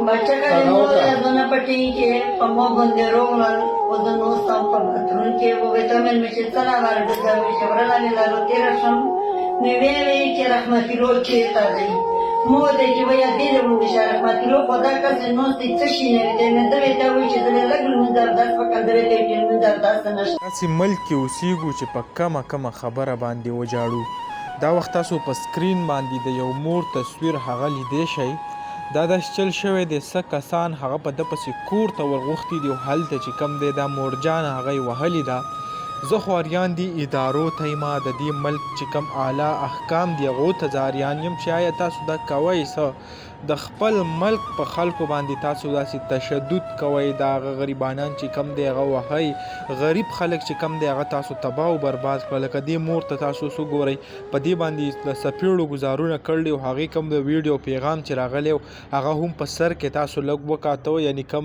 بچه که نو یادونه پټي کې په مو باندې روغلل او د نو سم په باترون کې وګته مې چې څنګه ورته دا وی چې ورته لالو تیر شم نو وی چې رحمت الله چې تا دی مو دې چې ویا دې مو چې رحمت الله خدا کا نو څه شي نه دې نه دوی ته وی چې دې لګل مو درد فکر دې چې مو درد نشته تاسې ملک کې اوسېږو چې په کمه خبره باندې وجاړو. دا وخت تاسو په سکرین باندې د یو مور تصویر هغه لیدی شئ. دا داسې چل شوی دی څه کسان هغه په ده پسې کور ته ورغوښتي دي او هلته چې کوم دی دا مورجان هغه یې وهلې ده. زه خو اریان دي ادارو ته یم د دې ملک چې کوم اعلی احکام دي هغو ته زه اریان یم چې آیا تاسو دا کوئ څه د خپل ملک په خلکو باندې تاسو داسې تشدد کوئ د هغه غریبانان چې کم دی هغه وهئ غریب خلک چې کم دی هغه تاسو تباه او برباد کړه. لکه دې مور ته تاسو اوس وګورئ په دې باندې د څپېړو ګزارونه کړي او هغې کوم د ویډیو پیغام چې راغلی و هغه هم په سر کې تاسو لږ وکاته یعنې کم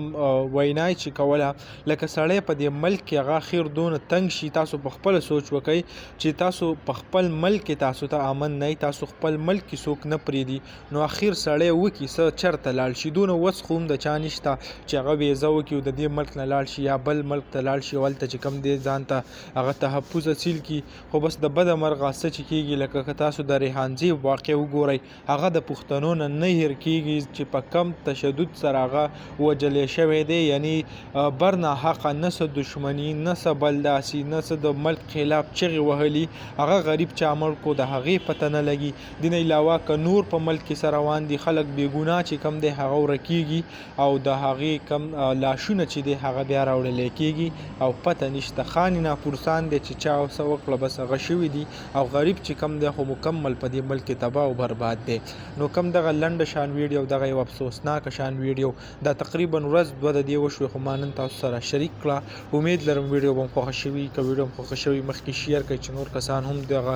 وینا چې کوله لکه سړی په دې ملک کې هغه اخر دونه تنګ شي. تاسو په خپله سوچ وکئ چې تاسو په خپل ملک کې تاسو ته امن نه تاسو خپل ملک کې څوک نه پرېږدي نو اخر سړی وکړي څه چېرته لاړ شي. دونه وس خو هم د چا نشته چې هغه ویزه وکړي او د دې ملک نه لاړ شي یا بل ملک ته لاړ شي او هلته چې کوم دی ځان ته هغه تحفظ حاصل کړي. خو بس د بده مرغه څه چې کېږي لکه که تاسو د ریحان زیب واقع وګورئ هغه د پښتنو نه نه هېر کېږي چې په کم تشدد سره هغه وجلی شوی دی. یعنې برناحقه نه څه دښمني نه څه بل داسې نه څه د ملک خلاف چغې وهلي هغه غریب چا مړ کو د هغې پته نه لګي. دې نه علاوه که نور په ملک کې سره روان دي خلک بېګناه چې کم دی هغه ورکېږي او د هغې کم لاشونه چې دی هغه بیا راوړلی کېږي او پته نشته. خانې ناپرسان دی چې چا څه وکړه بس هغه شوي دي او غریب چې کم دی خو مکمل په دې ملک کې تباه او برباد دی. نو کم دغه لنډه شان ویډیو دغه یو افسوسناکه شان ویډیو دا تقریبا ورځ دوه د دې وشوې خو ما نن تاسو سره شریک کړه. امید لرم ویډیو به م خوښه شوي که ویډیو م خوښه شوي مخکې شیر کړئ چې نور کسان هم دغه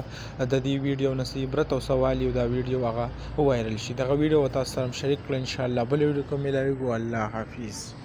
د دې ویډیو نه څه عبرت او سوال یو دا ویډیو هغه ووایرل شي. دغه ویډیو به تاسو سره شریک کړئ انشاءالله. بله ویډیو کې میلاویږو. الله حافظ.